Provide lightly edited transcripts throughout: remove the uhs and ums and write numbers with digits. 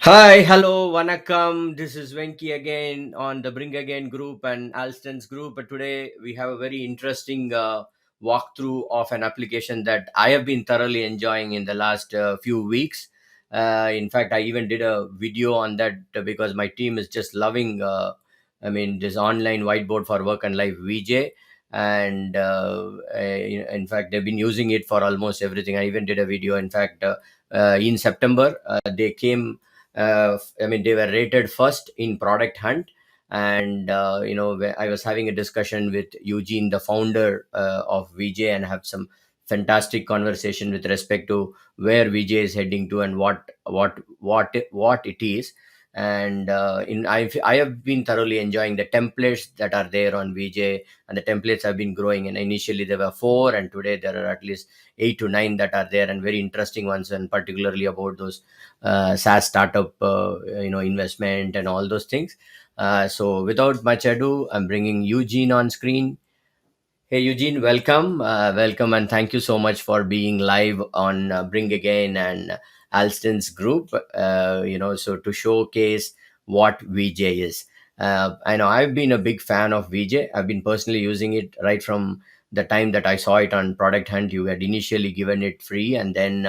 Hi, hello, vanakkam. This is Venki again on the Bring Again group and Alston's group. But today we have a very interesting walkthrough of an application that I have been thoroughly enjoying in the last few weeks. In fact, I even did a video on that because my team is just loving, this online whiteboard for work and life, Vijay. And in fact, they've been using it for almost everything. I even did a video. In fact, in September, they came they were rated first in product hunt. And I was having a discussion with Eugene, the founder of Vijay, and have some fantastic conversation with respect to where Vijay is heading to and what it is. And I have been thoroughly enjoying the templates that are there on Vijay, and the templates have been growing. And initially there were four, and today there are at least 8 to 9 that are there, and very interesting ones, and particularly about those SaaS startup, investment and all those things. So without much ado, I'm bringing Eugene on screen. Hey Eugene, welcome, and thank you so much for being live on Bring Again and Alston's group. So to showcase what VJ is. I know I've been a big fan of VJ. I've been personally using it right from the time that I saw it on Product Hunt. You had initially given it free, and then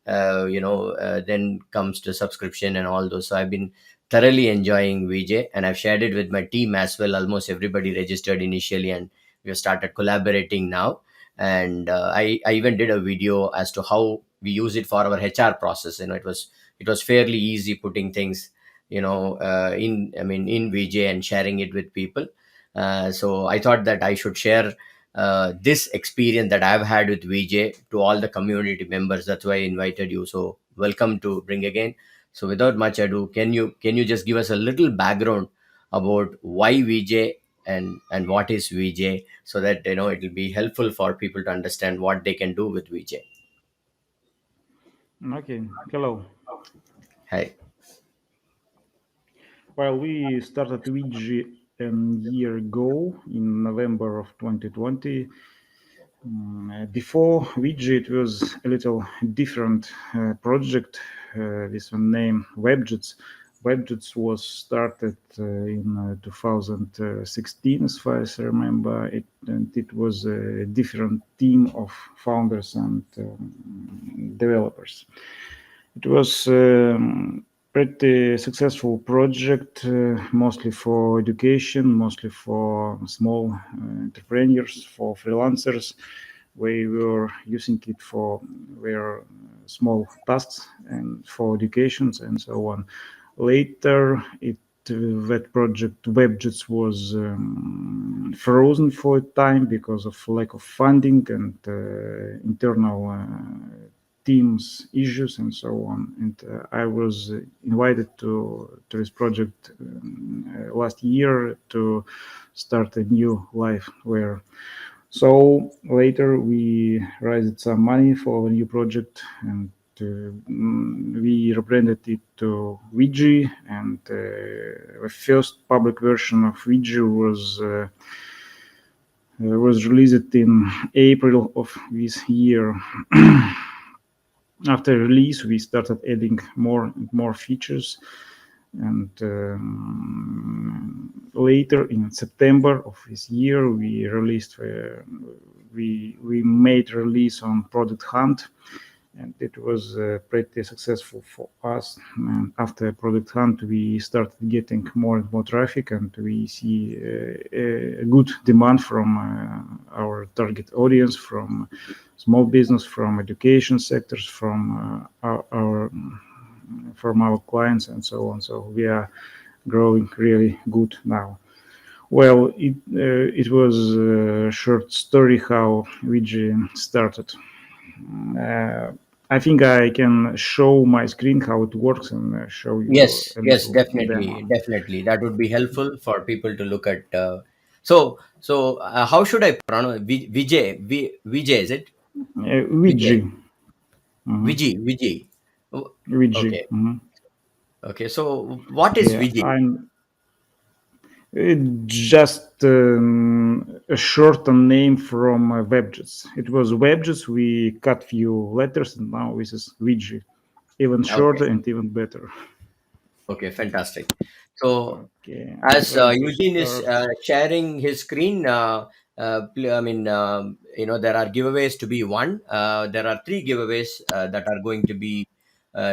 then comes to subscription and all those. So I've been thoroughly enjoying VJ, and I've shared it with my team as well. Almost everybody registered initially, and we have started collaborating now. And I even did a video as to how we use it for our HR process. It was fairly easy putting things in VJ and sharing it with people. So I thought that I should share this experience that I've had with VJ to all the community members. That's why I invited you. So welcome to Bring Again. So without much ado, can you just give us a little background about why VJ and what is VJ, so that it will be helpful for people to understand what they can do with VJ. Okay, hello. Hi. Well, we started Weje a year ago in November of 2020. Before Weje, it was a little different project with the name WebJets. WebJets was started in 2016, as far as I remember. And it was a different team of founders and developers. It was pretty successful project, mostly for education, mostly for small entrepreneurs, for freelancers. We were using it for their small tasks and for educations and so on. Later, that project WebJets was frozen for a time because of lack of funding and internal teams issues and so on. And I was invited to this project last year to start a new life where. So later we raised some money for a new project, and we rebranded it to Weje, and the first public version of Weje was released in April of this year. After release, we started adding more and more features, and later in September of this year, we made release on Product Hunt, and it was pretty successful for us. And after Product Hunt, we started getting more and more traffic, and we see a good demand from our target audience, from small business, from education sectors, from our clients, and so on. So we are growing really good now. Well, it was a short story how Vijay started. I think I can show my screen how it works and show you Yes, a yes, little definitely, demo. definitely. That would be helpful for people to look at. So how should I pronounce Vijay? Vijay, is it? Vijay. Vijay. Mhm. Vijay. Oh, Vijay. okay. Mhm. Okay. So what is Yeah, Vijay? I'm just a shortened name from WebJets. It was WebJets. We cut few letters, and now this is Vijay, even Okay. shorter and even better. Okay, fantastic. So Okay, as ready to Eugene is start. sharing his screen, I mean, there are giveaways to be won. There are three giveaways that are going to be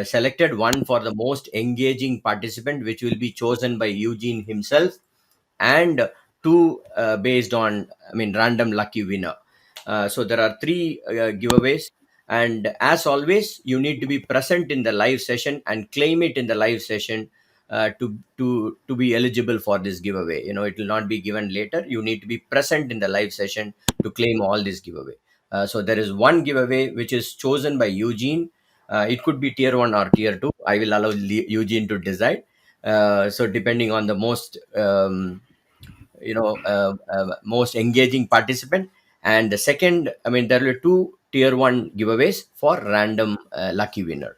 selected. One for the most engaging participant, which will be chosen by Eugene himself, and two based on, I mean, random lucky winner. So there are three giveaways, and as always, you need to be present in the live session and claim it in the live session to be eligible for this giveaway. It will not be given later. You need to be present in the live session to claim all this giveaway. So there is one giveaway which is chosen by Eugene. It could be tier 1 or tier 2. I will allow Eugene to decide. So depending on the most engaging participant. And the second, I mean, there were two tier 1 giveaways for random lucky winner.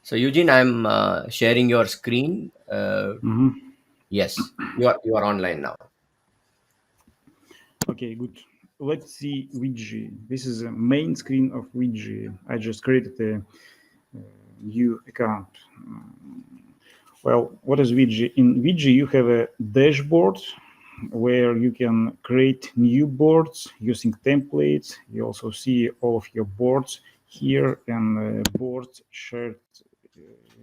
So Eugene, I'm sharing your screen. Mhm. Yes, you are online now. Okay, good. Let's see Weje. This is the main screen of Weje. I just created a new account. Well, what is Weje? In Weje, you have a dashboard where you can create new boards using templates. You also see all of your boards here and boards shared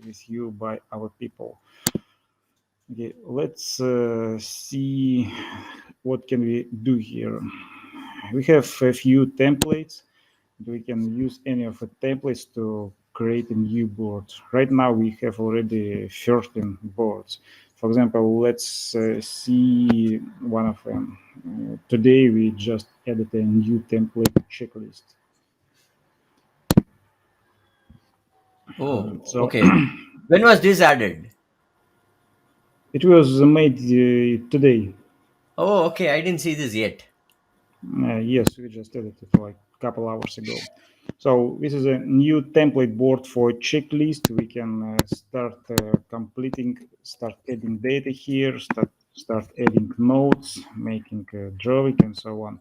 with you by our people. Okay, let's see what can we do here. We have a few templates. We can use any of the templates to create a new board. Right now we have already 13 boards. For example, let's see one of them. Today we just added a new template checklist. Oh, So okay. When was this added? it was made today. Oh, okay. I didn't see this yet. Yes, we just added it like a couple hours ago. So this is a new template board for checklist. We can start start adding data here, start adding notes, making drawing, and so on.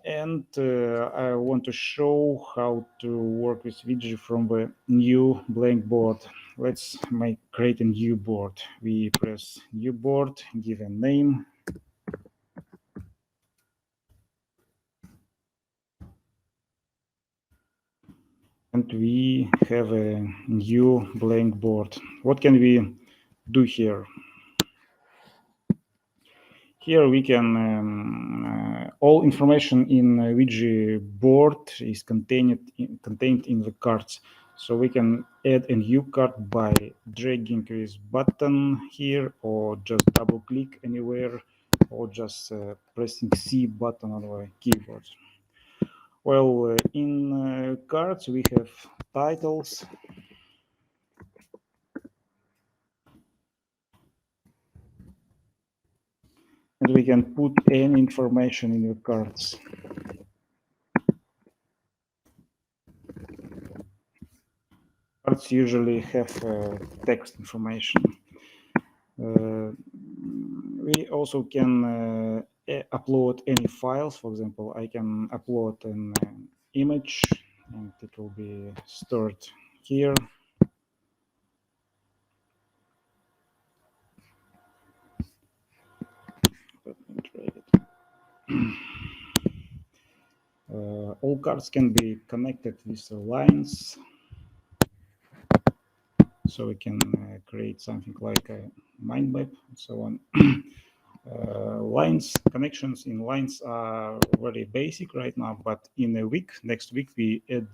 And I want to show how to work with widget from the new blank board. Let's create a new board. We press new board, give a name. And we have a new blank board. What can we do here? Here we can, all information in Ouija board is contained in the cards. So we can add a new card by dragging this button here, or just double click anywhere, or just pressing C button on the keyboard. Well, in cards we have titles, and we can put any information in your cards. Cards usually have text information. We also can upload any files. For example, I can upload an image and it will be stored here. Let me try it. All cards can be connected with lines, so we can create something like a mind map and so on. Lines connections in lines are very basic right now, but in a week, next week, we add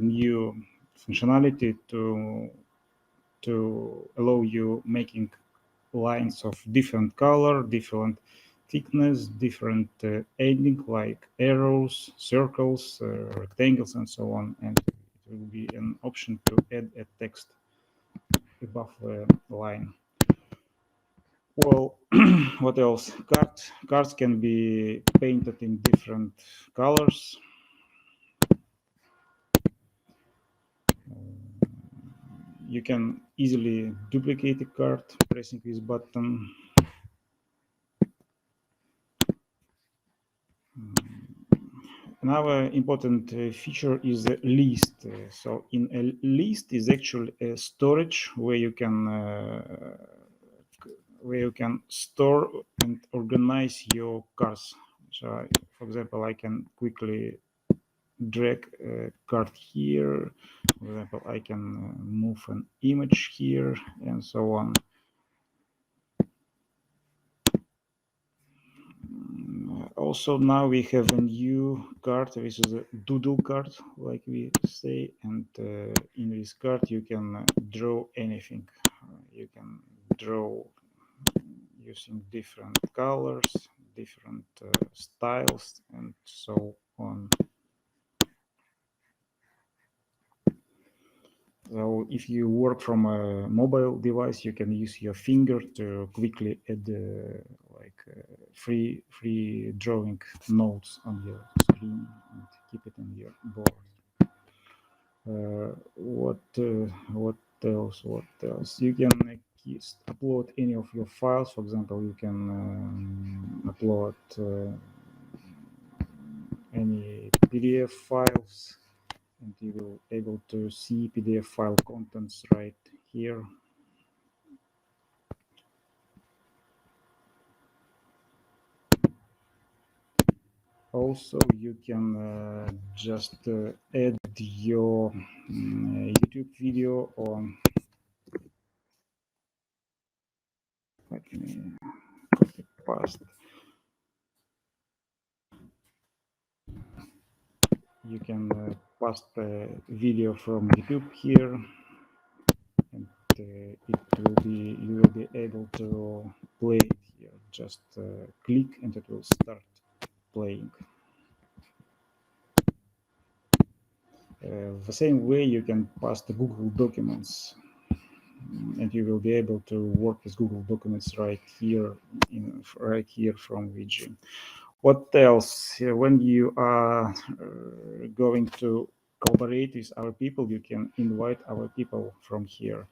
new functionality to allow you making lines of different color, different thickness, different ending, like arrows, circles, rectangles, and so on. And it will be an option to add a text above the line. Well, what else? Cards can be painted in different colors. You can easily duplicate a card pressing this button. Another important feature is a list. So in a list is actually a storage where you can store and organize your cars. So, for example, I can quickly drag a card here. For example, I can move an image here and so on. Also, now we have a new card. This is a Doodle card, like we say, and in this card you can draw anything. You can draw using different colors, different styles, and so on. So if you work from a mobile device, you can use your finger to quickly add free drawing notes on your screen and keep it on your board. What else? What else? You can upload any of your files. For example, you can upload any PDF files, and you will be able to see PDF file contents right here. Also, you can just add your YouTube video or let me copy paste. You can paste a video from YouTube here, and you will be able to play it here. Just click and it will start playing. The same way you can pass the Google Documents, and you will be able to work with Google Documents right here from Vijay. What else? When you are going to collaborate with our people, you can invite our people from here.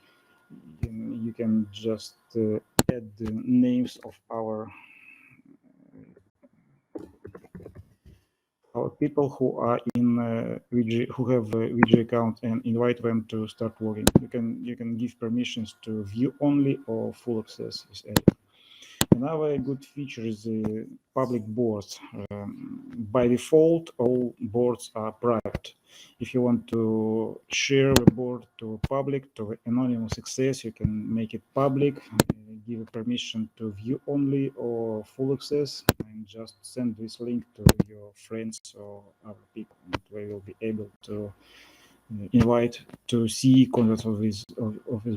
You can just add the names of our people who are in Weje, who have a Weje account, and invite them to start working. You can give permissions to view only or full access is added. Another good feature is the public boards. By default, all boards are private. If you want to share the board to public, to anonymous access, you can make it public, give a permission to view only or full access, and just send this link to your friends or other people. And they will be able to invite to see contents of this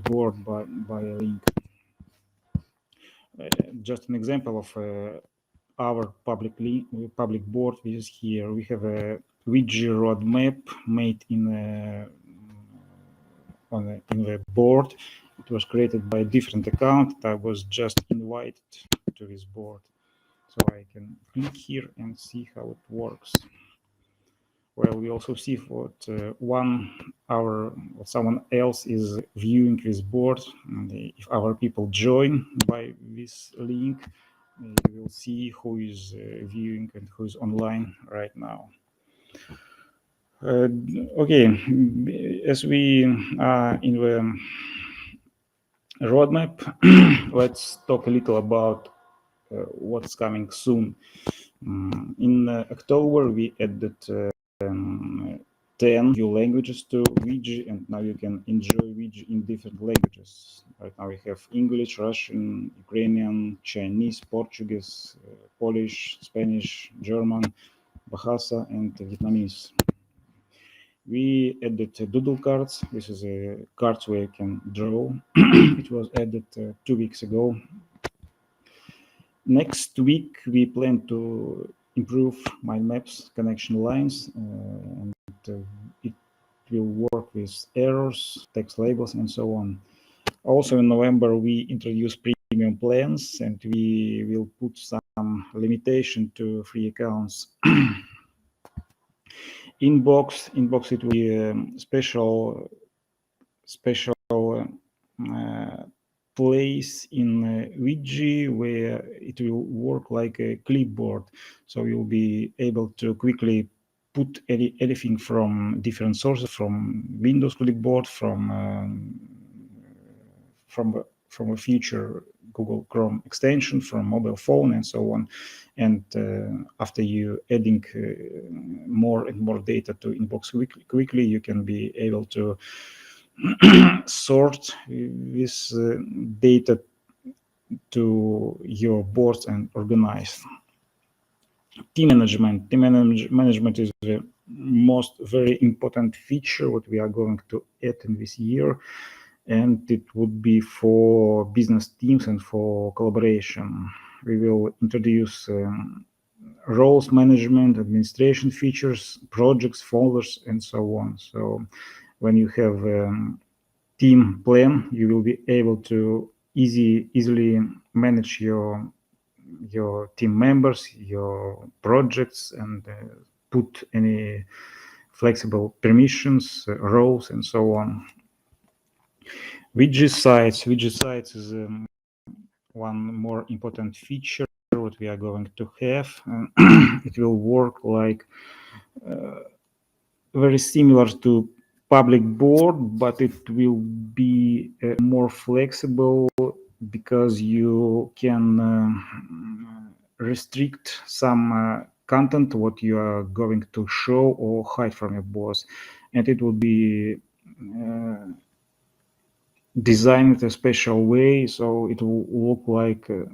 board by a link. Just an example of our public board is here. We have a Weje roadmap made in the board. It was created by a different account. I was just invited to this board, so I can click here and see how it works. Well, we also see what someone else is viewing this board, and if our people join by this link, you will see who is viewing and who is online right now. Okay, as we are in the roadmap, let's talk a little about what's coming soon. In October, we added 10 new languages to Weje, and now you can enjoy Weje in different languages. Right now we have English, Russian, Ukrainian, Chinese, Portuguese, Polish, Spanish, German, Bahasa, and Vietnamese. We added Doodle cards. This is a cards where you can draw. It was added 2 weeks ago. Next week, we plan to improve mind maps connection lines, and it will work with errors, text labels, and so on. Also in November, we introduce premium plans, and we will put some limitation to free accounts. Inbox, it will be a special place in Weje where it will work like a clipboard. So you'll be able to quickly put anything from different sources, from Windows clipboard, from a feature Google Chrome extension, from mobile phone, and so on. And after you adding more and more data to inbox quickly, you can be able to sort this data to your boards and organize. Team management is the most very important feature what we are going to add in this year, and it would be for business teams and for collaboration. We will introduce roles management, administration features, projects, folders, and so on. So when you have team plan, you will be able to easily manage your team members, your projects, and put any flexible permissions, roles, and so on. Widget sites is one more important feature what we are going to have. It will work like very similar to public board, but it will be more flexible because you can restrict some content what you are going to show or hide from your boss, and it will be designed a special way, so it will look like a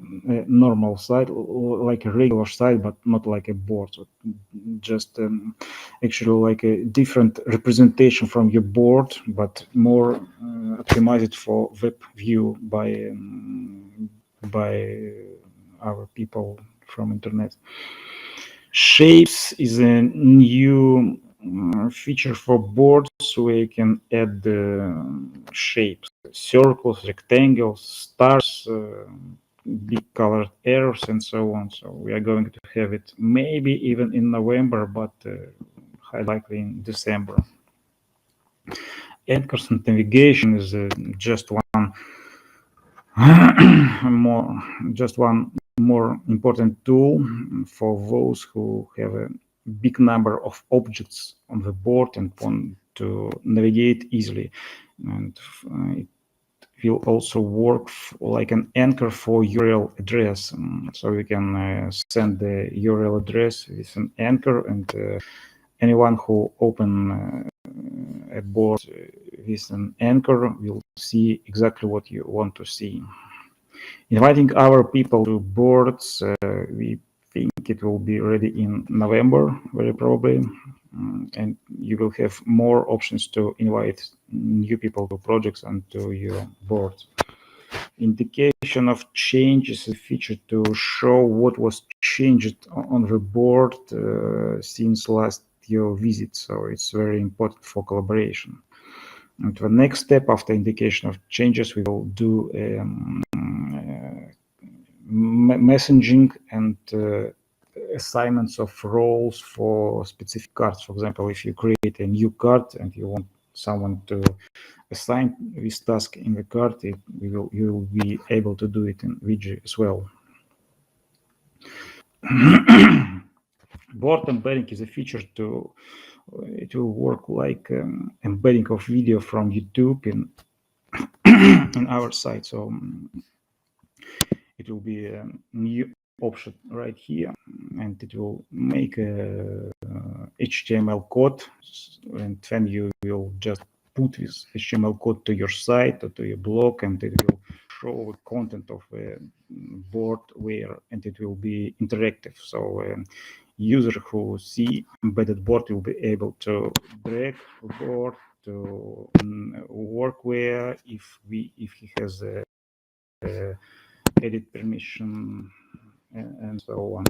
normal site, like a regular site, but not like a board. So just actually like a different representation from your board, but more optimized for web view by our people from internet. Shapes is a new feature for boards where you can add shapes, circles, rectangles, stars, big colored arrows, and so on. So we are going to have it maybe even in November, but highly likely in December. Anchors and navigation is just one more important tool for those who have a big number of objects on the board and want to navigate easily. And it will also work like an anchor for URL address. So you can send the URL address with an anchor, and anyone who open a board with an anchor will see exactly what you want to see. Inviting our people to boards, we think it will be ready in November, very probably, and you will have more options to invite new people to projects and to your board. Indication of changes, a feature to show what was changed on the board since last your visit, so it's very important for collaboration. And the next step after indication of changes, we will do messaging and assignments of roles for specific cards. For example, if you create a new card and you want someone to assign this task in the card, you will be able to do it in Vijay as well. Board embedding is a feature it will work like embedding of video from YouTube in our site. So it will be a new option right here, and it will make a HTML code, and then you will just put this HTML code to your site or to your blog, and it will show the content of a board where, and it will be interactive. So user who see embedded board will be able to drag the board to work where if he has a edit permission and so on.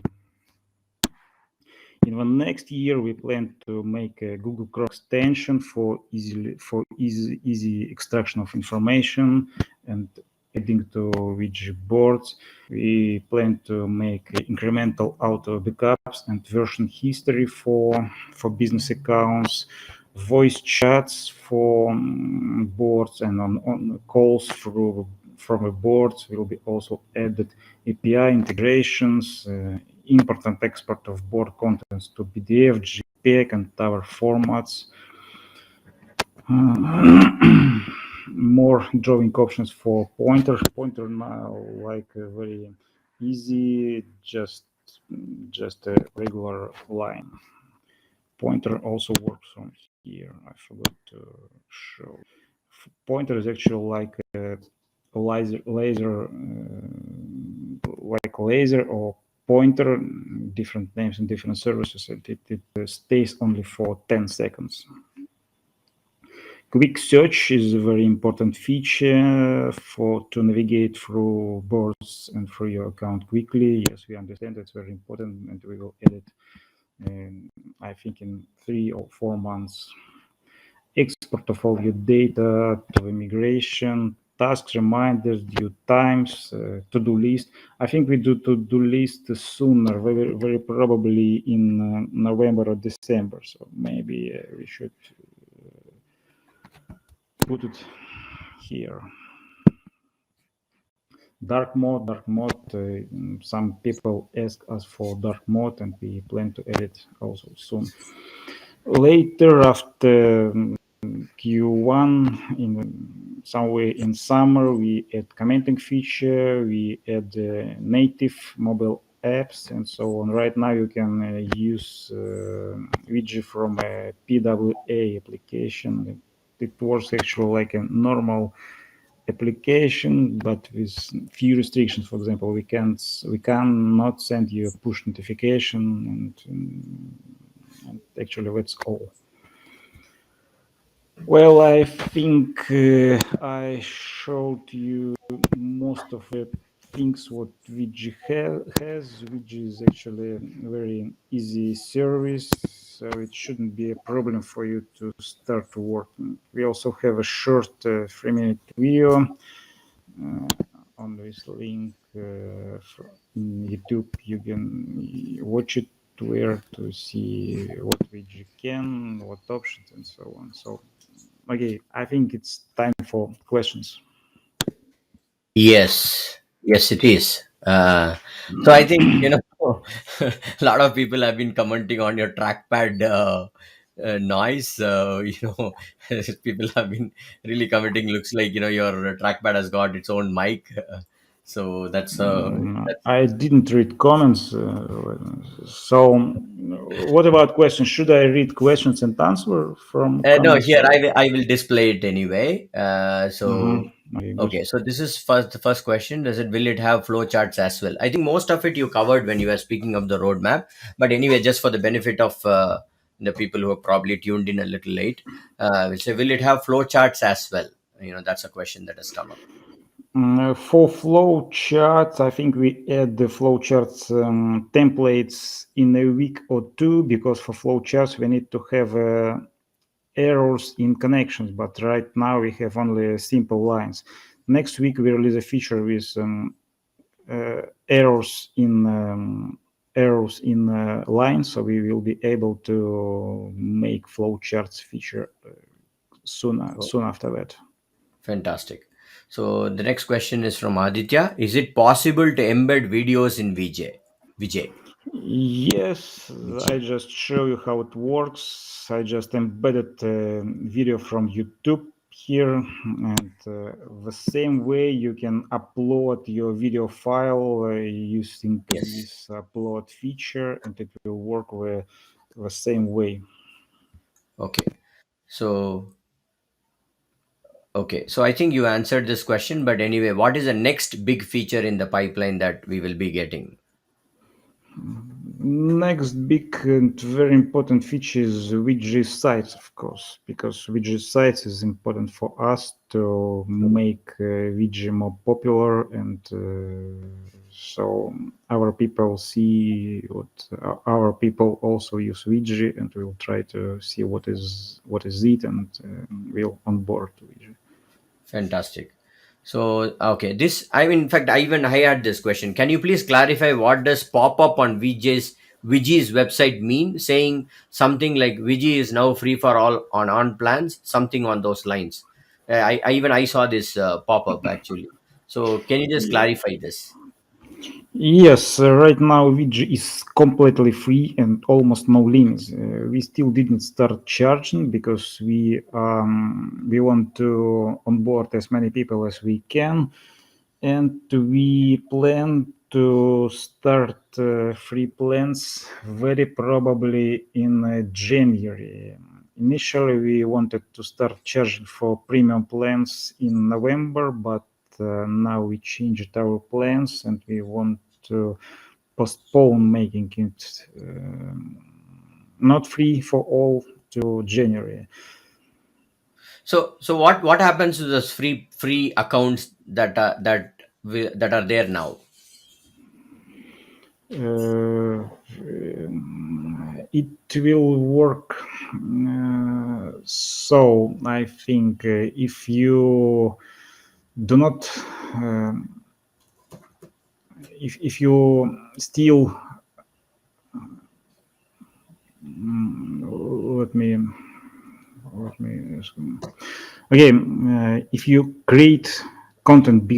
In the next year, we plan to make a Google Chrome extension for easy extraction of information and adding to Weje boards. We plan to make incremental auto backups and version history for business accounts, voice chats for boards, and on calls from a board will be also added API integrations, import and export of board contents to PDF, JPEG and other formats. More drawing options for pointer. Pointer now like very easy, just a regular line. Pointer also works from here. I forgot to show. Pointer is actually like a laser or pointer, different names and different services, and it stays only for 10 seconds. Quick search is a very important feature to navigate through boards and through your account quickly. Yes, we understand it's very important, and we will add it, I think, in 3 or 4 months. Export of all your data to the migration, tasks, reminders, due times, to-do list. I think we do to-do list sooner, very probably in November or December. So maybe we should put it here. Dark mode. Some people ask us for dark mode, and we plan to add it also soon. Later, after Q1, somewhere in summer, we add commenting feature, we add native mobile apps, and so on. Right now, you can use Weje from a PWA application. It works actually like a normal application, but with few restrictions. For example, we cannot send you a push notification, and actually that's all. Well, I think I showed you most of the things what Vijay has, which is actually a very easy service, so it shouldn't be a problem for you to start working. We also have a short 3-minute video on this link in YouTube. You can watch it where to see what Vijay can, what options, and so on. So, okay, I think it's time for questions. Yes, it is. So I think a lot of people have been commenting on your trackpad noise. People have been really commenting. Looks like your trackpad has got its own mic. So that's I didn't read comments. So, what about questions? Should I read questions and answer from no. comments? Here Or? I will display it anyway. Okay, good. Okay, so this is the first question. Will it have flowcharts as well? I think most of it you covered when you were speaking of the roadmap. But anyway, just for the benefit of the people who are probably tuned in a little late, we'll say, will it have flowcharts as well? That's a question that has come up. For flow charts, I think we add the flow charts templates in a week or two, because for flow charts we need to have errors in connections, but right now we have only simple lines. Next week we release a feature with errors in lines, so we will be able to make flowcharts feature soon after that. Fantastic. So the next question is from Aditya. Is it possible to embed videos in Vijay? Yes, I just show you how it works. I just embedded a video from YouTube here, and the same way you can upload your video file using Yes. this upload feature, and it will work the same way. Okay. So so I think you answered this question, but anyway, what is the next big feature in the pipeline that we will be getting? Next big and very important feature is Weje sites, of course, because Weje sites is important for us to make Weje more popular, and so our people see what our people also use Weje, and we'll try to see what is it, and we'll onboard Weje. Fantastic. So, okay, in fact, I had this question. Can you please clarify what does pop up on Vijay's website mean? Saying something like Vijay is now free for all on plans, something on those lines. I saw this pop up actually. So, can you just Yeah. clarify this? Yes, right now Weje is completely free and almost no limits. We still didn't start charging because we want to onboard as many people as we can, and we plan to start free plans very probably in January. Initially, we wanted to start charging for premium plans in November, but now we changed our plans and we want to postpone making it not free for all to January. So what happens to those free accounts that are there now? It will work. So I think if you do not, uh, if you still, let me again, if you create content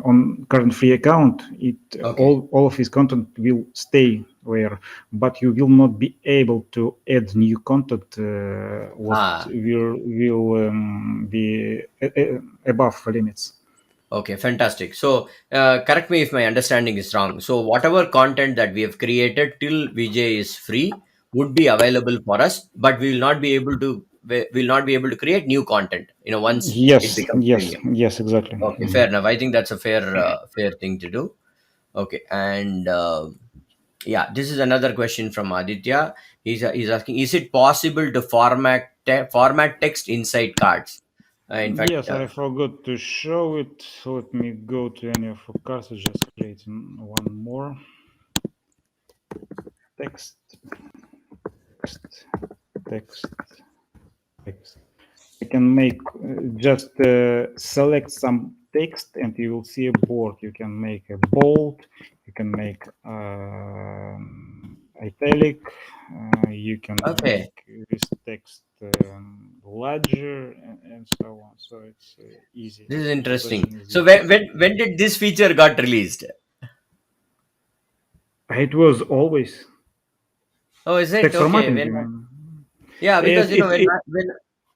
on current free account, it Okay. all of his content will stay there, but you will not be able to add new content. What Ah, will be above limits. okay, fantastic. So, correct me if my understanding is wrong. So, whatever content that we have created till Vijay is free would be available for us, but we will not be able to we will not be able to create new content. Once it Yes, becomes yes, premium. yes, exactly. Okay, fair enough. I think that's a fair thing to do. Okay, and yeah, this is another question from Aditya. He's asking, is it possible to format text inside cards? In fact, Yes, I forgot to show it. Let me go to any of the cards. Just creating one more text, text, text, text. I can make just select some text and you will see a board. You can make a bold, you can make italic, you can okay. make this text larger and so on. So it's easy. This is The interesting. question is So easy. when did this feature got released? It was always Oh, is it text okay? formatting. When yeah, because It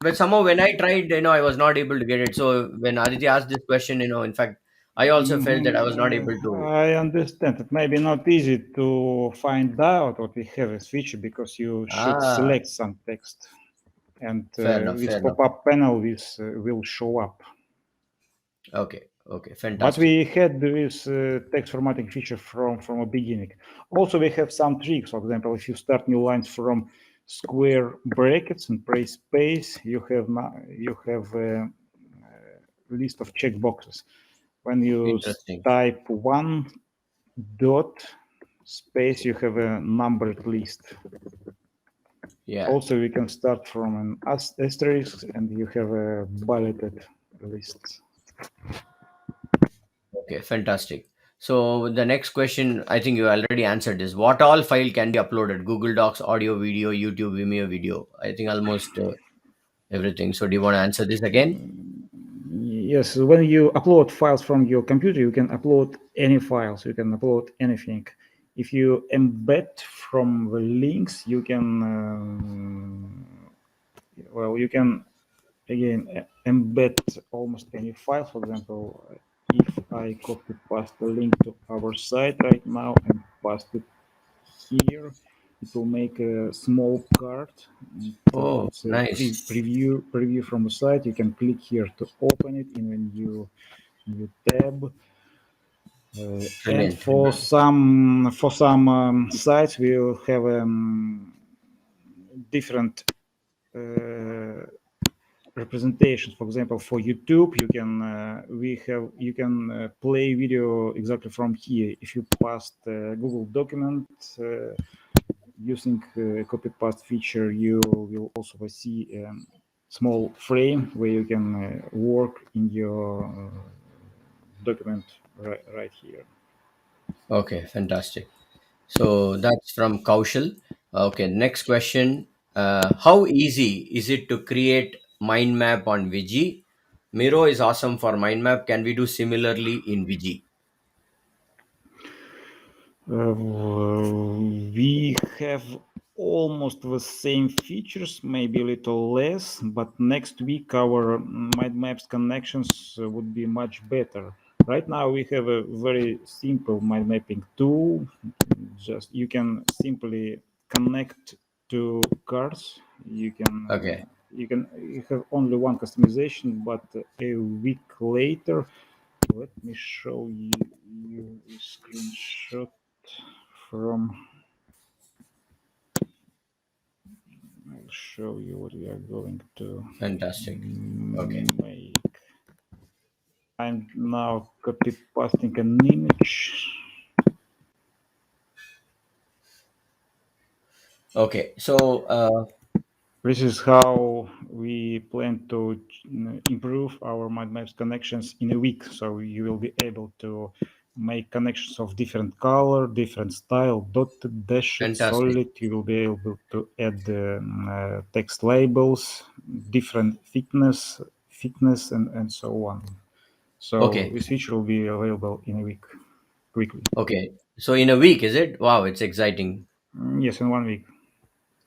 when somehow when I tried, I was not able to get it. So when Aditya asked this question, in fact, I also felt that I was not able to. I understand. It may be not easy to find out what we have as feature because you should Ah, select some text, and fair enough, fair this enough. pop-up panel this will show up. Okay, okay, But fantastic. we had this text formatting feature from a beginning. Also, we have some tricks. For example, if you start new lines from square brackets and press space, you have a list of checkboxes. When you Interesting. type one dot space, you have a numbered list. Yeah. Also, we can start from an asterisk and you have a bulleted list. Okay, fantastic. So the next question, I think you already answered this. What all file can be uploaded? Google Docs, audio, video, YouTube, Vimeo, video. I think almost everything. So do you want to answer this again? Yes, when you upload files from your computer, you can upload any files, you can upload anything. If you embed from the links, you can, you can again embed almost any file. For example, if I copy paste the link to our site right now and paste it here, it will make a small card. Oh, It's a nice. preview from the site. You can click here to open it in a new tab. And Brilliant. for some sites, we will have different uh, representations. For example, for YouTube, you can play video exactly from here. If you pass Google document using copy paste feature, you will also see a small frame where you can work in your document right here. Okay, fantastic. So that's from Kaushal. Okay, next question. How easy is it to create mind map on Viji? Miro is awesome for mind map. Can we do similarly in Viji? We have almost the same features, maybe a little less, but next week our mind maps connections would be much better. Right now we have a very simple mind mapping tool. Just you can simply connect to cards. Okay, You have only one customization, but a week later, let me show you a screenshot from. I'll show you what we are going to fantastic. Okay, make. I'm now copy pasting an image. okay. So This is how we plan to improve our mind maps connections in a week. So you will be able to make connections of different color, different style, dotted, dashed, fantastic. solid. You will be able to add text labels, different thickness, and so on. So Okay, this feature will be available in a week, quickly. okay. So in a week, is it? Wow, it's exciting. Yes, in 1 week.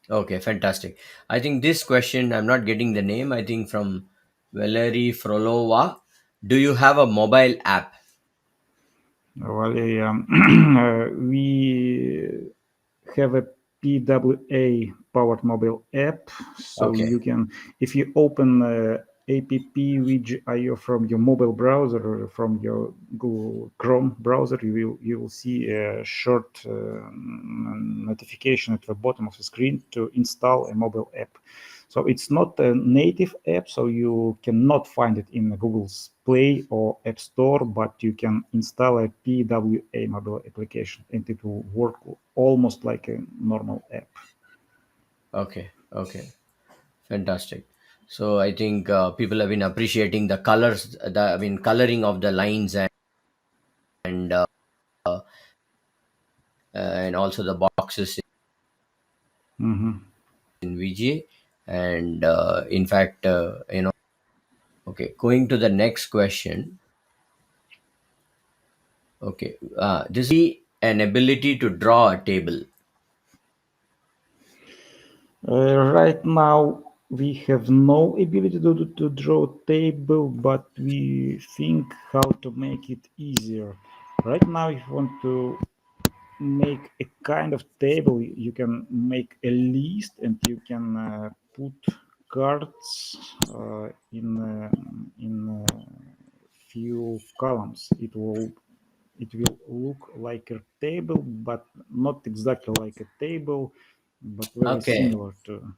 Okay, fantastic. I think this question, I'm not getting the name. I think from Valery Frolova. Do you have a mobile app? Valeria, we have a PWA powered mobile app, so Okay, you can, if you open app Weje.io from your mobile browser or from your Google Chrome browser, you will see a short notification at the bottom of the screen to install a mobile app. So it's not a native app, so you cannot find it in Google's Play or App Store, but you can install a PWA mobile application and it will work almost like a normal app. okay, okay. Fantastic. So I think people have been appreciating the colors, coloring of the lines and and also the boxes Mhm. in Vijay. And in fact, okay, going to the next question. Okay, this is an ability to draw a table. Right now, we have no ability to draw a table, but we think how to make it easier. Right now, if you want to make a kind of table, you can make a list and you can put cards in few columns. It will look like a table, but not exactly like a table, but very Okay, similar to.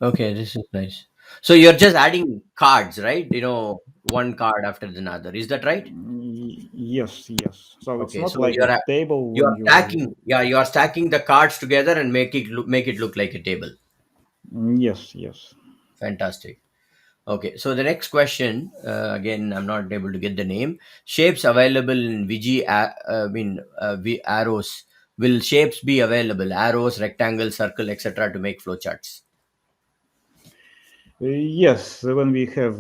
okay, this is nice. So you're just adding cards, right? One card after another. Is that right? Yes, yes. So it's Okay, not so like a table you when are stacking. you. Yeah, you are stacking the cards together and make it look like a table. Yes, yes. Fantastic. Okay, so the next question, again, I'm not able to get the name. Shapes available in arrows. Will shapes be available? Arrows, rectangle, circle, etc. to make flowcharts. Yes, when we have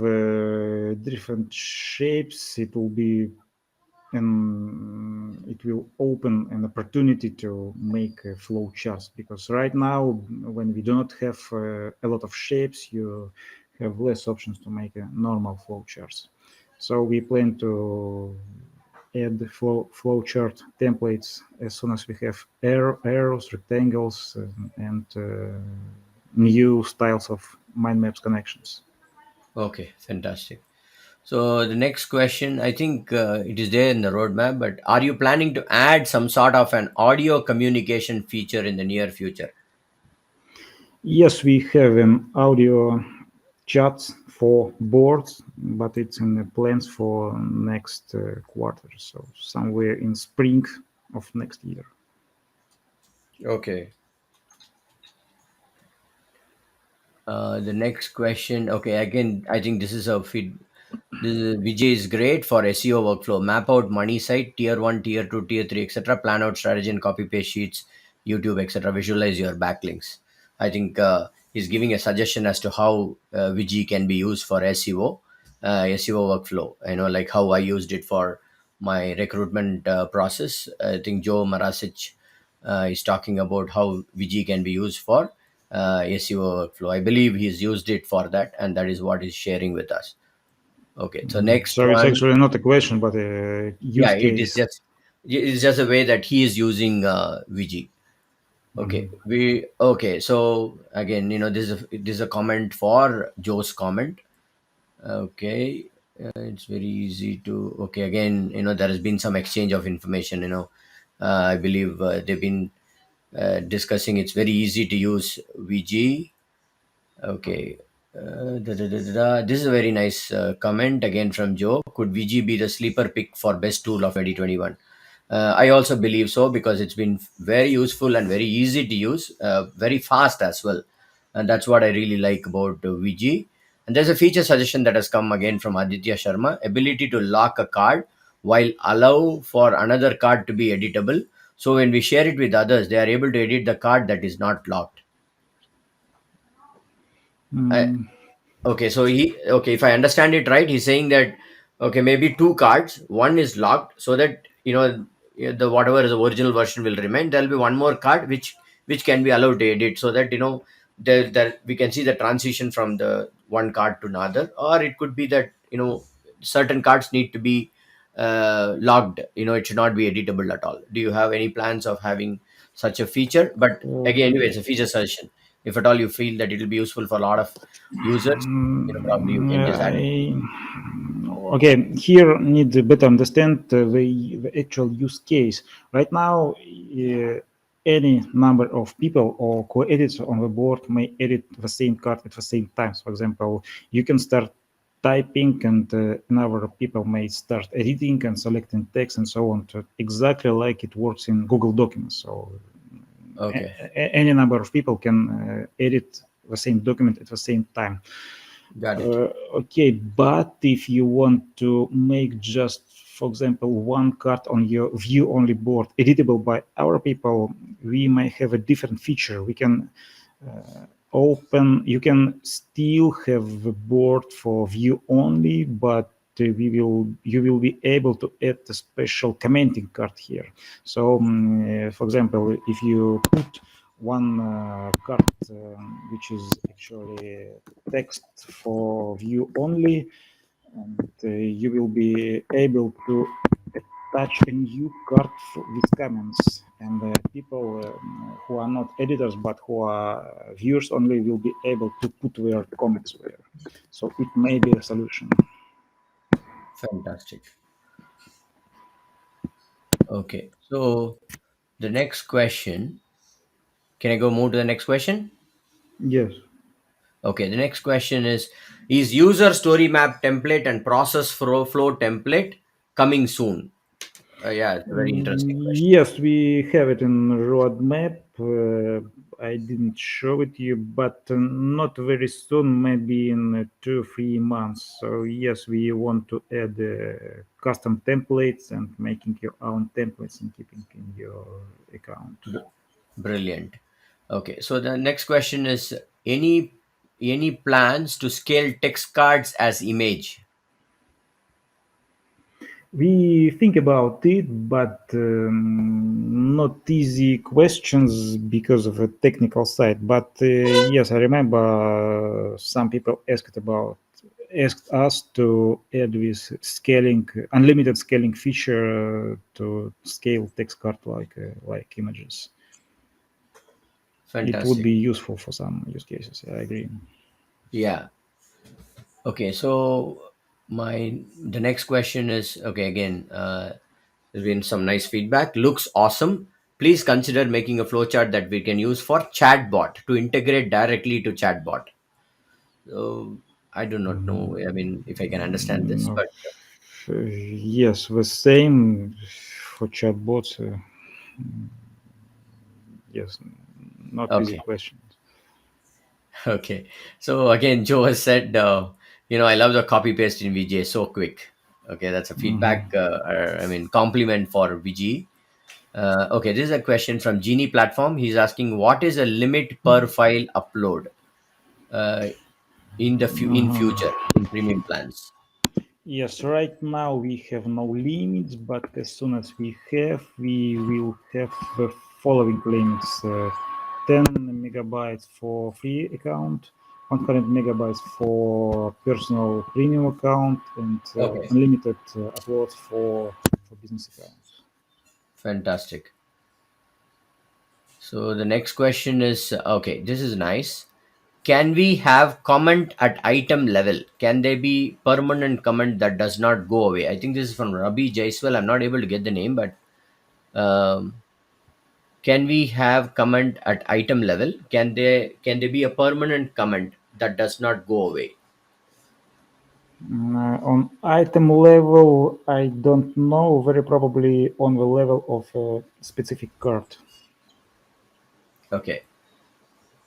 different shapes, it will open an opportunity to make flow charts, because right now when we do not have a lot of shapes, you have less options to make a normal flow charts. So we plan to add flow chart templates as soon as we have arrows, rectangles, and new styles of mind maps connections. Okay, fantastic. So the next question, I think it is there in the roadmap, but are you planning to add some sort of an audio communication feature in the near future? Yes, we have an audio chat for boards, but it's in the plans for next quarter, so somewhere in spring of next year. Okay. The next question. Okay, again, I think this is a feed. This is, Vijay is great for SEO workflow. Map out money site, tier one, tier two, tier three, etc. Plan out strategy and copy paste sheets, YouTube, etc. Visualize your backlinks. I think he's giving a suggestion as to how Vijay can be used for SEO, SEO workflow. Like how I used it for my recruitment process. I think Joe Marasic is talking about how Vijay can be used for SEO workflow. I believe he's used it for that, and that is what he's sharing with us. Okay, so next So it's one, actually not a question, but a yeah, use it is case. just a way that he is using Vijay. Okay, Mhm. so again, this is a comment for Joe's comment. Okay, it's very easy to. Okay, again, there has been some exchange of information. I believe they've been discussing. It's very easy to use VG. Okay. This is a very nice comment again from Joe. Could VG be the sleeper pick for best tool of 2021? I also believe so, because it's been very useful and very easy to use, very fast as well. And that's what I really like about VG. And there's a feature suggestion that has come again from Aditya Sharma: ability to lock a card while allow for another card to be editable. So when we share it with others, they are able to edit the card that is not locked. Mm, Okay, so if I understand it right, he's saying that okay, maybe two cards, one is locked, so that the whatever is the original version will remain. There'll be one more card which can be allowed to edit, so that there we can see the transition from the one card to another. Or it could be that certain cards need to be locked. It should not be editable at all. Do you have any plans of having such a feature? But again, anyway, it's a feature suggestion. If at all you feel that it will be useful for a lot of users, probably you can just add it. okay, here need to better understand the actual use case. Right now, any number of people or co-editors on the board may edit the same card at the same time. For example, you can start typing and a number of people may start editing and selecting text and so on, to exactly like it works in Google Documents. So Okay, any number of people can edit the same document at the same time. got it. Okay, but if you want to make just, for example, one card on your view-only board editable by our people, we may have a different feature. We can you can still have the board for view only, but you will be able to add a special commenting card here. So, for example, if you put one card which is actually text for view only, and you will be able to attach a new card with comments, and people who are not editors but who are viewers only will be able to put their comments there. So it may be a solution. Fantastic. Okay, so the next question. Can I go move to the next question? Yes. Okay, the next question is user story map template and process flow template coming soon? Yeah, it's a very interesting question. Yes, we have it in roadmap. I didn't show it to you, but not very soon, maybe in 2 3 months. So yes, we want to add custom templates and making your own templates and keeping in your account. Brilliant. Okay, so the next question is any plans to scale text cards as image? We think about it, but not easy questions because of a technical side. But yes, I remember some people asked us to add this scaling, unlimited scaling feature to scale text card like images. It would Fantastic. be useful for some use cases. I agree. Yeah. Okay, so the next question is okay. Again, there's been some nice feedback. Looks awesome. Please consider making a flowchart that we can use for chatbot to integrate directly to chatbot. So I do not know. I mean, if I can understand this, Mm, but yes, the same for chatbots. Yes, not easy okay, question. okay. So again, Joe has said, I love the copy paste in Vijay so quick. Okay, that's a feedback. I mean, compliment for Vijay. Okay, this is a question from Genie platform. He's asking, what is a limit per file upload uh, in future in premium plans? Yes, right now we have no limits, but as soon as we will have the following limits: 10 megabytes for free account, 100 megabytes for personal premium account, and Okay, unlimited uploads for business accounts. fantastic. So the next question is okay, this is nice. Can we have comment at item level? Can they be permanent comment that does not go away? I think this is from Rabi Jaiswal. I'm not able to get the name, but um, can we have comment at item level? Can they be a permanent comment that does not go away? On item level, I don't know. Very probably on the level of a specific card. Okay,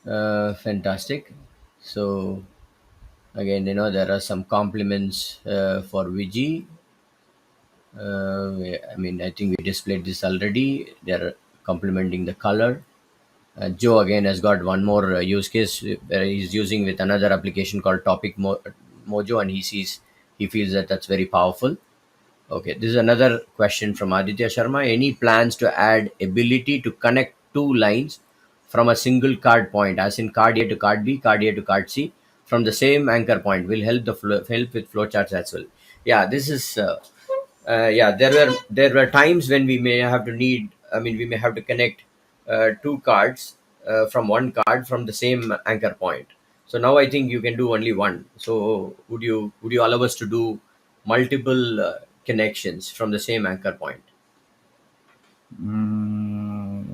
fantastic. So again, there are some compliments for Vijay. I mean, I think we displayed this already. They're complimenting the color. Joe again has got one more use case where he's using with another application called Mojo, and he feels that that's very powerful. Okay, this is another question from Aditya Sharma. Any plans to add ability to connect two lines from a single card point, as in card A to card B, card A to card C, from the same anchor point? Will help with flowcharts as well. Yeah, this is yeah. There were times when we may have to need. I mean, we may have to connect two cards from one card from the same anchor point. So now I think you can do only one. So would you allow us to do multiple connections from the same anchor point? Mm,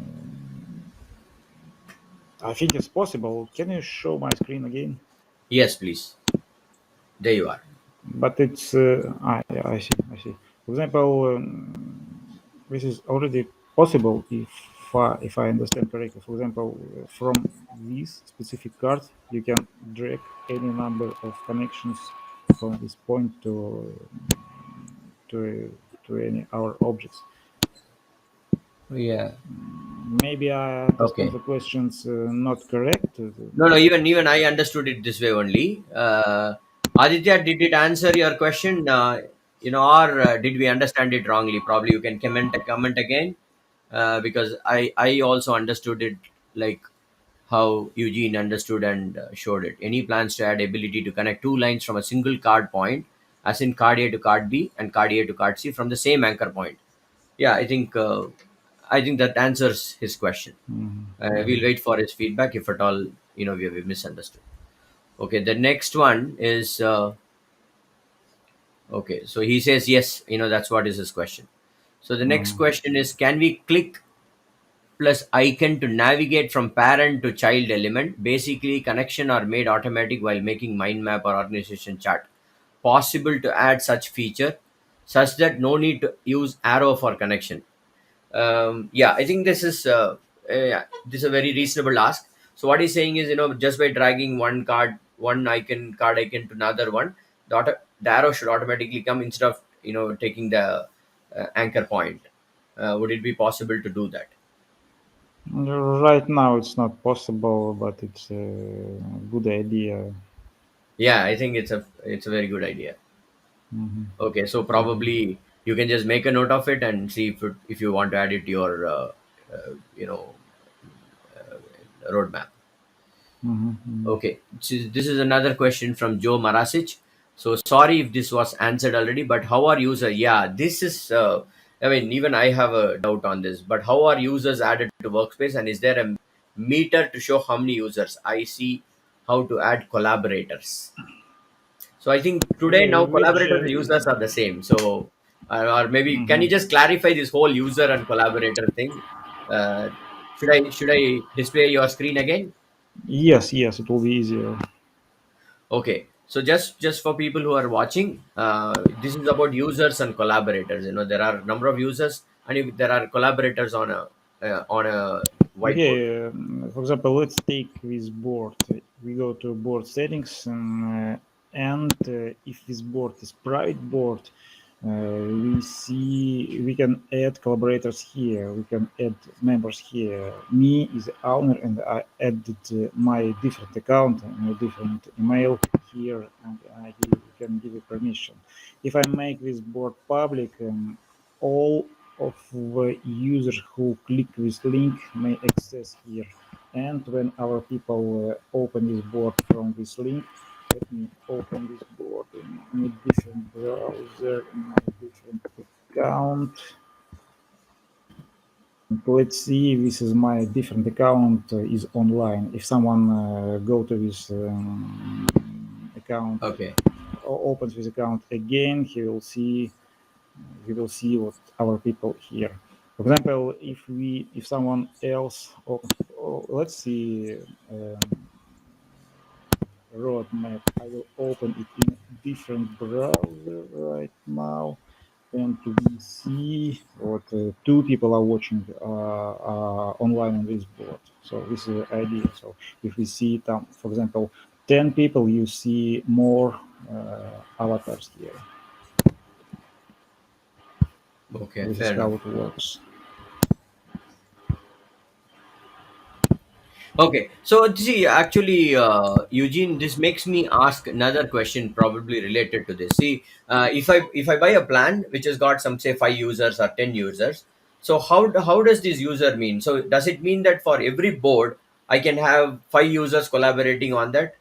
I think it's possible. Can you show my screen again? Yes, please. There you are. But it's yeah, I see. For example, this is already possible if I understand correctly. For example, from this specific card, you can drag any number of connections from this point to any our objects. Yeah. Maybe I understand Okay. the questions not correct. No, no. Even I understood it this way only. Aditya, did it answer your question? Or did we understand it wrongly? Probably you can comment again, because I also understood it like how Eugene understood and showed it. Any plans to add ability to connect two lines from a single card point, as in card A to card B and card A to card C, from the same anchor point? Yeah, I think that answers his question. We'll wait for his feedback if at all we misunderstood. Okay, the next one is okay. So he says yes. That's what is his question. So the next question is: can we click plus icon to navigate from parent to child element? Basically, connection are made automatic while making mind map or organization chart. Possible to add such feature such that no need to use arrow for connection. Yeah, I think yeah, this is a very reasonable ask. So what he's saying is, just by dragging card icon to another one, the arrow should automatically come instead of taking the anchor point. Would it be possible to do that? Right now, it's not possible, but it's a good idea. Yeah, I think it's a very good idea. Mhm. Okay, so probably you can just make a note of it and see if you want to add it to your you know roadmap. Mhm, mhm. Okay, this is another question from Joe Marasic. So sorry if this was answered already, but how are user? Yeah, this is. I mean, even I have a doubt on this. But how are users added to Workspace, and is there a meter to show how many users? I see how to add collaborators. So I think today now Which collaborators and users are the same. So or maybe can you just clarify this whole user and collaborator thing? Uh, should I display your screen again? yes, yes, it will be easier. Okay, so just for people who are watching, this is about users and collaborators. There are number of users, and if there are collaborators on a whiteboard. Okay, for example, let's take this board. We go to board settings, and if this board is private board, we see, we can add collaborators here. We can add members here. Me is the owner, and I added my different account and a different email here, and I can give it permission. If I make this board public, all of the users who click this link may access here. And when our people open this board from this link, let me open this board in a different browser, in a different account. Let's see, this is my different account is online. If someone go to this account, Okay. opens this account again, he will see what our people here. For example, if someone else, let's see, roadmap. I will open it in a different browser right now, and we see what two people are watching online on this board. So this is the idea. So if we see, for example, 10 people, you see more avatars here. Okay, This is fair how enough. it works. Okay, so see, actually, Eugene, this makes me ask another question, probably related to this. See, if I buy a plan which has got some say 5 users or 10 users, so how does this user mean? So does it mean that for every board I can have 5 users collaborating on that,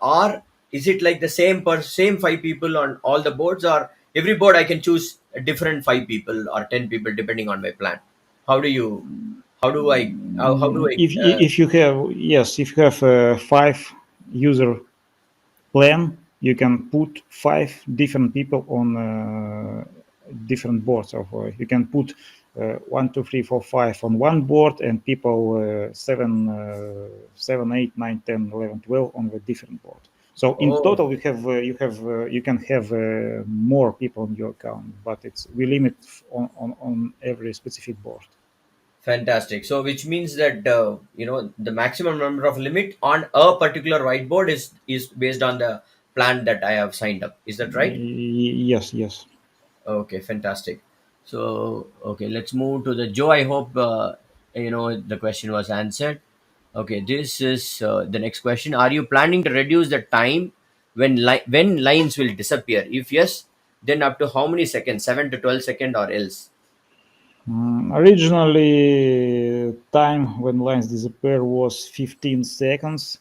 or is it like the same 5 people on all the boards, or every board I can choose a different 5 people or 10 people depending on my plan? How do you how do I If you have, yes, if you have a 5 user plan, you can put 5 different people on different boards. Of you can put 1, 2, 3, 4, 5 on one board, and people 7, 8, 9, 10, 11, 12 on the different board. So in Oh, total, you can have more people on your account, but we limit on every specific board. fantastic. So, which means that the maximum number of limit on a particular whiteboard is based on the plan that I have signed up. Is that right? Yes, yes. Okay, fantastic. So, okay, let's move to the Joe. I hope the question was answered. Okay, this is the next question. Are you planning to reduce the time when lines will disappear? If yes, then up to how many seconds? 7 to 12 seconds, or else? Originally, time when lines disappear was 15 seconds.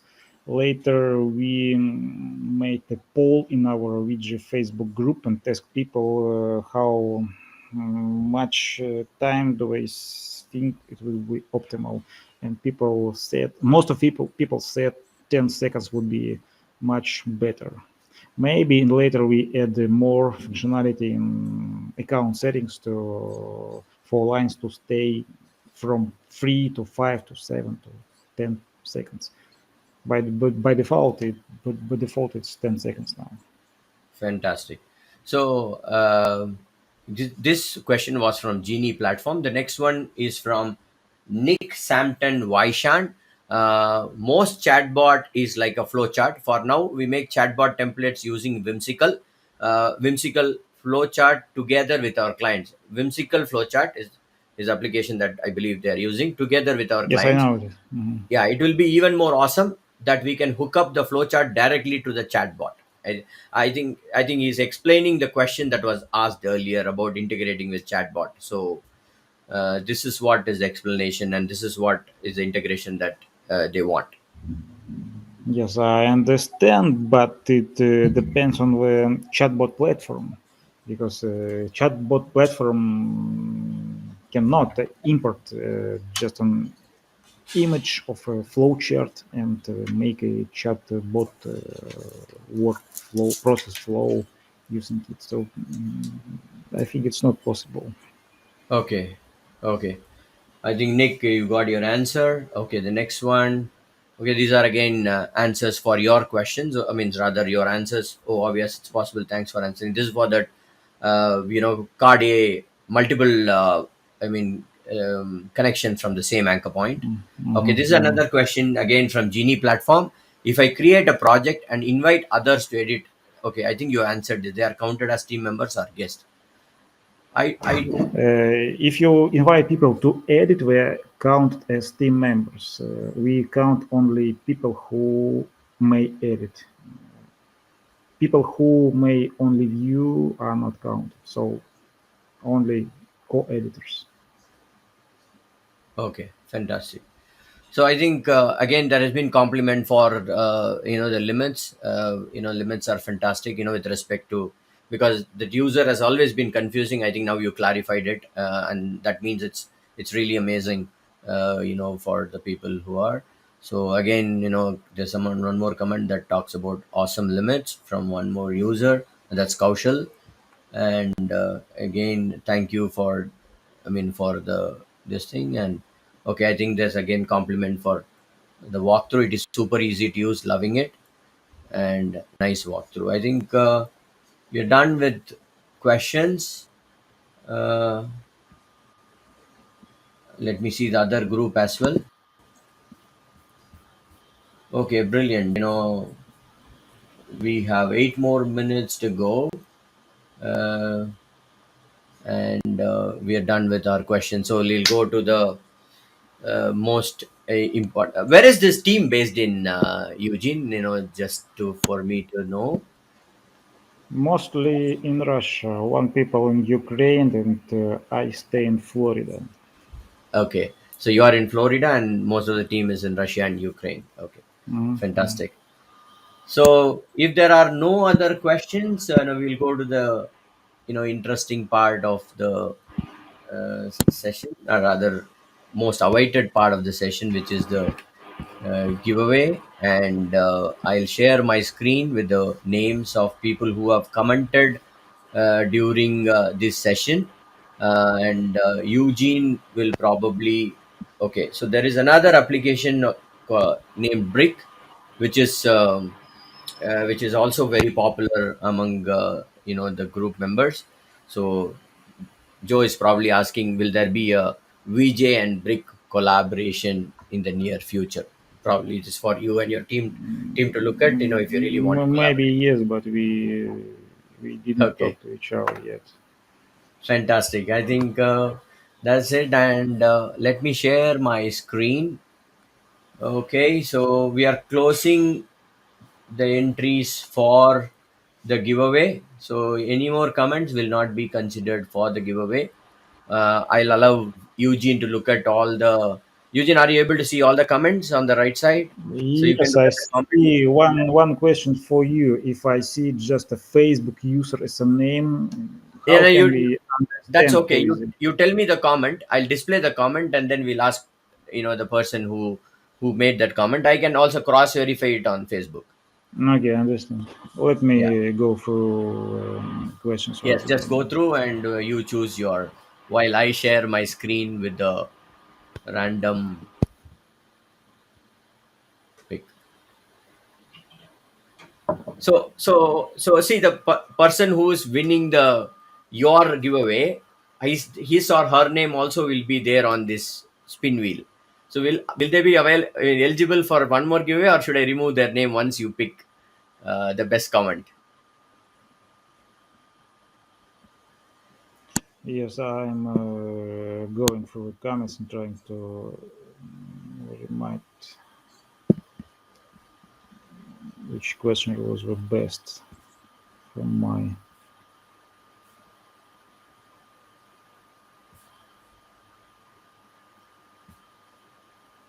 Later, we made a poll in our Weje Facebook group and asked people how much time do they think it will be optimal. And people said, most of people said 10 seconds would be much better. Maybe later we add more functionality in account settings for lines to stay from 3 to 5 to 7 to 10 seconds. By default, it's 10 seconds now. Fantastic. So this question was from Genie platform. The next one is from Nick Sampton Waishan. Most chatbot is like a flowchart. For now, we make chatbot templates using Whimsical flowchart together with our clients. Whimsical flowchart is application that I believe they are using together with our Yes, I clients. know it. Mhm. Yeah, it will be even more awesome that we can hook up the flowchart directly to the chatbot. I think he's explaining the question that was asked earlier about integrating with chatbot. So this is what is the explanation, and this is what is the integration that they want. Yes, I understand, but it depends on the chatbot platform, because chatbot platform cannot import just an image of a flowchart and make a chatbot workflow process flow using it. So I think it's not possible. Okay, okay. I think Nick, you got your answer. Okay, the next one. Okay, these are again answers for your questions. I mean, rather your answers. Oh, obvious, it's possible. Thanks for answering. This is for that. Card A multiple. Connections from the same anchor point. Okay, this is Mhm. another question again from Genie platform. If I create a project and invite others to edit, okay, I think you answered it. They are counted as team members or guests. I don't. If you invite people to edit, we are counted as team members. We count only people who may edit. People who may only view are not counted. So only co-editors. Okay, fantastic. So I think again there has been compliment for the limits. Limits are fantastic. With respect to, because the user has always been confusing. I think now you clarified it, and that means it's really amazing. For the people who are. So again, there's one more comment that talks about awesome limits from one more user. And that's Kaushal. And again, thank you for, for the this thing. And okay, I think there's again compliment for the walkthrough. It is super easy to use, loving it, and nice walkthrough. I think we're done with questions. uh, Let me see the other group as well. Okay, brilliant. We have 8 more minutes to go. uh, and we are done with our questions, so we'll go to the most important. Where is this team based in, Eugene? Just to for me to know. Mostly in Russia, one people in Ukraine, and I stay in Florida. Okay, so you are in Florida, and most of the team is in Russia and Ukraine. Okay, Mhm. fantastic. So if there are no other questions, now we'll go to the interesting part of the session, or rather, most awaited part of the session, which is the giveaway. And I'll share my screen with the names of people who have commented during this session. And Eugene will probably. Okay, so there is another application named Brick, which is also very popular among the group members. So Joe is probably asking, will there be a Vijay and Brick collaboration in the near future? Probably it is for you and your team to look at, if you really want to Maybe collaborate. yes, but we didn't Okay, talk to each other yet. fantastic. I think that's it. And let me share my screen. Okay, so we are closing the entries for the giveaway. So any more comments will not be considered for the giveaway. I'll allow Eugene to look at all the. Eugene, are you able to see all the comments on the right side? So you can Yes, look I at the comments. see one question for you. If I see just a Facebook user as a name, Yeah, how no, can you. we That's understand okay. who is You it? you tell me the comment. I'll display the comment, and then we'll ask the person who made that comment. I can also cross verify it on Facebook. Okay, I understand. Let Yeah. me go through questions Yes. once Just again. go through and you choose your. While I share my screen with the random pick. So see the person who is winning the your giveaway, his or her name also will be there on this spin wheel. So will they be eligible for one more giveaway, or should I remove their name once you pick the best comment? Yes, I'm going through the comments and trying to remind which question was the best from my.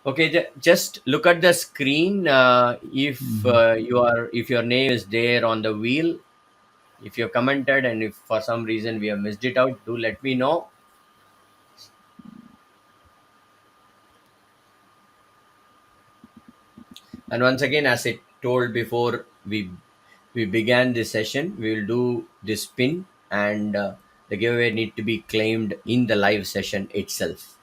Okay, just look at the screen. If Mhm. if your name is there on the wheel, if you commented, and if for some reason we have missed it out, do let me know. And once again, as I told before we began this session, we will do this spin, and the giveaway need to be claimed in the live session itself.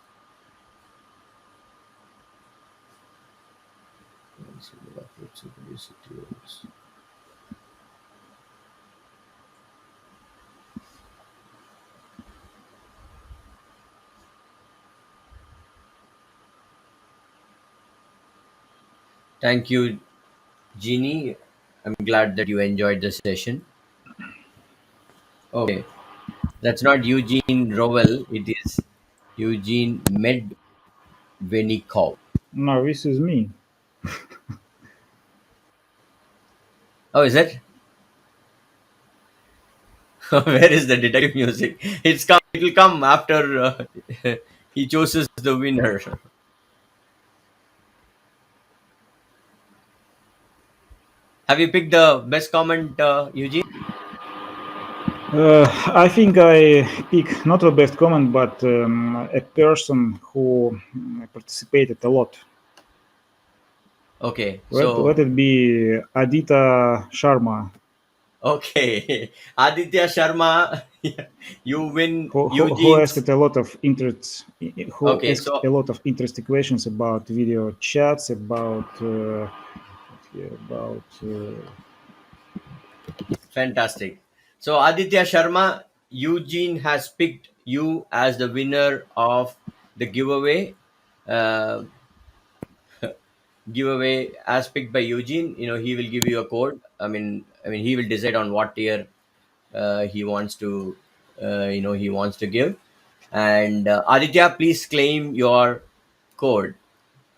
Thank you, Jeannie. I'm glad that you enjoyed the session. Okay. That's not Eugene Rowell. It is Eugene Medvednikov. No, this is me. Oh, is it? Where is the detective music? It's come. It will come after he chooses the winner. Have you picked the best comment, Eugene? I think I pick not the best comment, but a person who participated a lot. Okay, Let so it be Adita Sharma, okay, Aditya Sharma, you win, who Eugene's. asked a lot of Okay, so interesting questions about video chats, about fantastic. So Aditya Sharma, Eugene has picked you as the winner of the giveaway. Uh, Giveaway as picked by Eugene. He will give you a code. I mean, he will decide on what tier he wants to, he wants to give. And Aditya, please claim your code.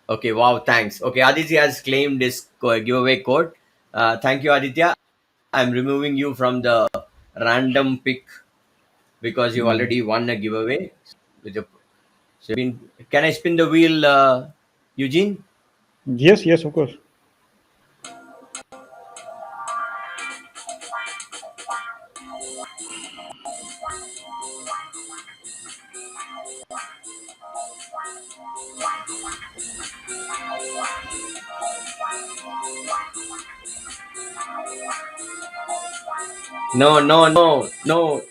Okay, wow, thanks. Okay, Aditya has claimed this giveaway code. Thank you, Aditya. I'm removing you from the random pick because you mm, already won a giveaway. With your, can I spin the wheel, Eugene? yes, yes, of course. No, no, no, no.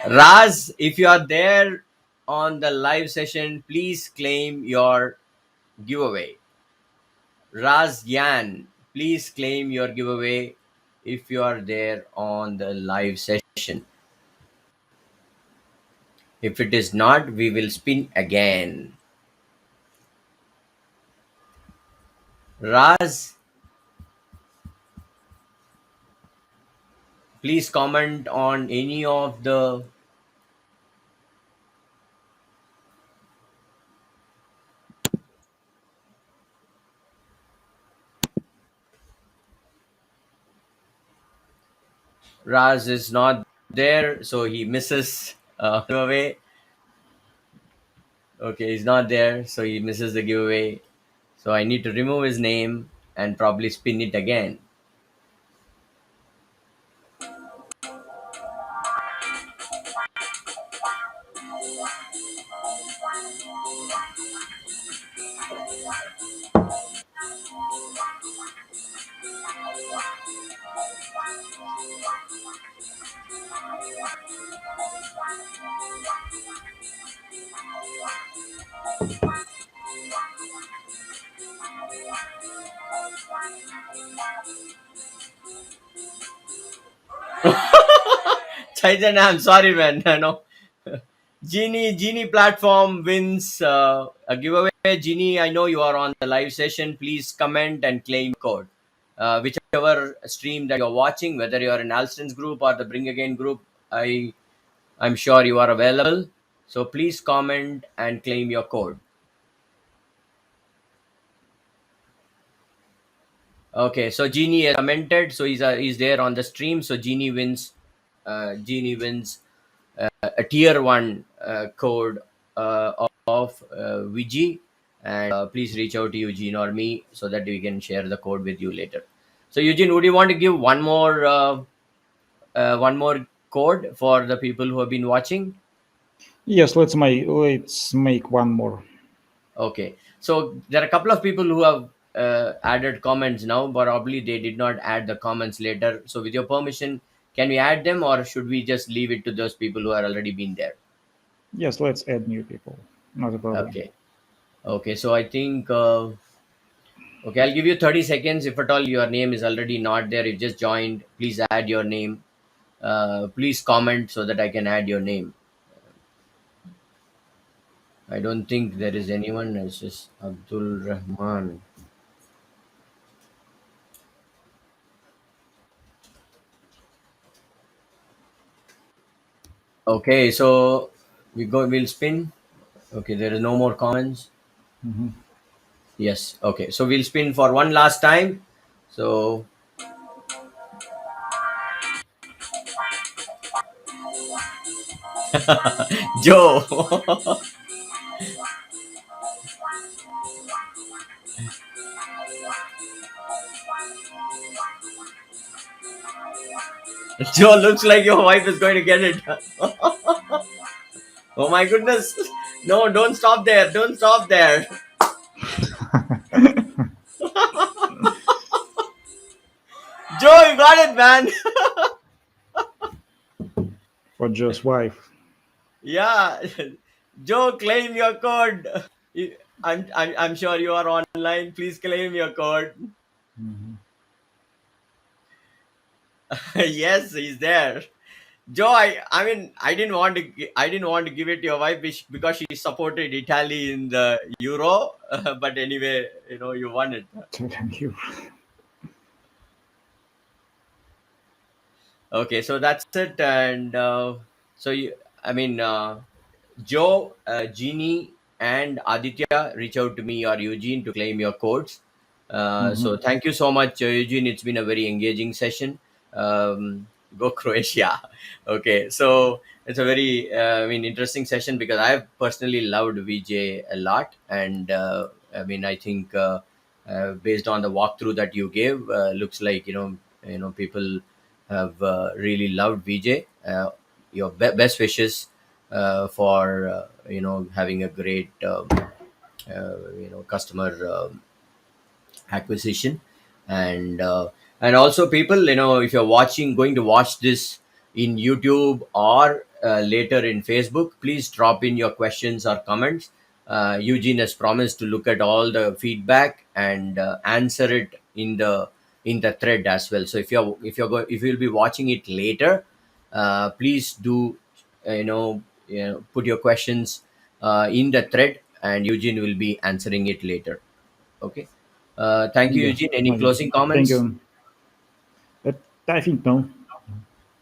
Raz, if you are there on the live session, please claim your giveaway. Raz Yan, please claim your giveaway if you are there on the live session. If it is not, we will spin again. Raz, please comment on any of the. Raz is not there, so he misses giveaway. Okay, he's not there, so he misses the giveaway. So I need to remove his name and probably spin it again. Chaitanya, I'm sorry, man. No. Genie platform wins a giveaway. Genie, I know you are on the live session. Please comment and claim code. Whichever stream that you're watching, whether you're in Alston's group or the Bring Again group, I'm sure you are available. So please comment and claim your code. Okay, so Genie has commented, so he's there on the stream. So Genie wins. Genie wins a tier one code of Vijay, and please reach out to Eugene or me so that we can share the code with you later. So Eugene, would you want to give one more code for the people who have been watching? Yes, let's make one more. Okay, so there are a couple of people who have added comments now, but probably they did not add the comments later. So with your permission, can we add them, or should we just leave it to those people who are already been there? Yes, let's add new people. Not a problem. Okay. Okay, so I think okay, I'll give you 30 seconds. If at all your name is already not there, you just joined, please add your name. Please comment so that I can add your name. I don't think there is anyone. It's just Abdul Rahman. Okay, so we'll spin. Okay, there is no more comments. Mhm. Yes. Okay, so we'll spin for one last time. So Joe. Joe, looks like your wife is going to get it. Oh my goodness. No, don't stop there. Don't stop there. Joe, you got it, man. For Joe's wife. Yeah. Joe, claim your code. I'm sure you are online. Please claim your code. Mhm. Yes, he's there. Joe, I mean, I didn't want to give it to your wife because she supported Italy in the Euro. But anyway, you won it. Thank you. Okay, so that's it. And so I mean, Joe, Jeannie, and Aditya, reach out to me or Eugene to claim your codes. So Mhm. thank you so much, Eugene. It's been a very engaging session. Go Croatia. Okay, so it's a very interesting session because I've personally loved Vijay a lot, and I think based on the walkthrough that you gave, looks like people have really loved Vijay. Your best wishes for having a great customer acquisition. And also, people, if you're going to watch this in YouTube or later in Facebook, please drop in your questions or comments. Eugene has promised to look at all the feedback and answer it in the thread as well. So if you'll be watching it later, please do put your questions in the thread, and Eugene will be answering it later. Okay. Thank you, Okay. Eugene. Any Okay. closing Thank comments? you. I think no.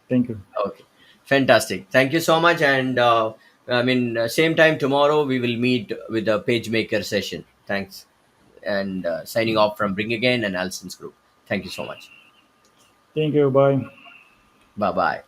Thank you. Okay. Fantastic. Thank you so much. And same time tomorrow, we will meet with the PageMaker session. Thanks. And signing off from Bring Again and Alston's Group. Thank you so much. Thank you. Bye. Bye bye.